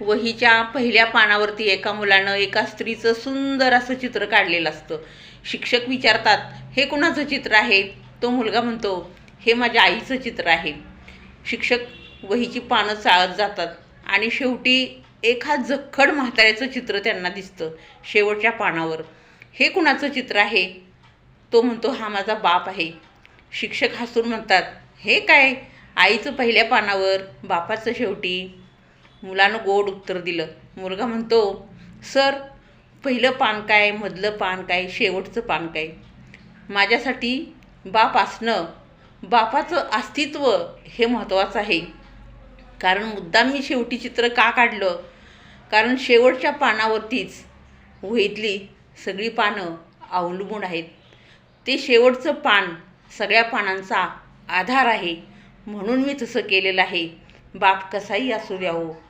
वहीच्या पहिल्या पानावरती एका मुलानं एका स्त्रीचं सुंदर असं चित्र काढलेलं असतं. शिक्षक विचारतात, हे कुणाचं चित्र आहे? तो मुलगा म्हणतो, हे माझ्या आईचं चित्र आहे. शिक्षक वहीची पानं चाळत जातात आणि शेवटी एका जख्खड म्हाताऱ्याचं चित्र त्यांना दिसतं शेवटच्या पानावर. हे कुणाचं चित्र आहे? तो म्हणतो, हा माझा बाप आहे. शिक्षक हसून म्हणतात, हे काय, आईचं पहिल्या पानावर, बापाचं शेवटी. मुलानं गोड उत्तर दिलं. मुलगा म्हणतो, सर, पहिलं पान काय, मधलं पान काय, शेवटचं पान काय? माझ्यासाठी बाप असणं, बापाचं अस्तित्व हे महत्त्वाचं आहे. कारण मुद्दाम मी शेवटी चित्र का काढलं? कारण शेवटच्या पानावरतीच वहीतली सगळी पानं अवलंबून आहेत. ते शेवटचं पान सगळ्या पानांचा आधार आहे. म्हणून मी तसं केलेलं आहे. बाप कसाही असू द्या हो,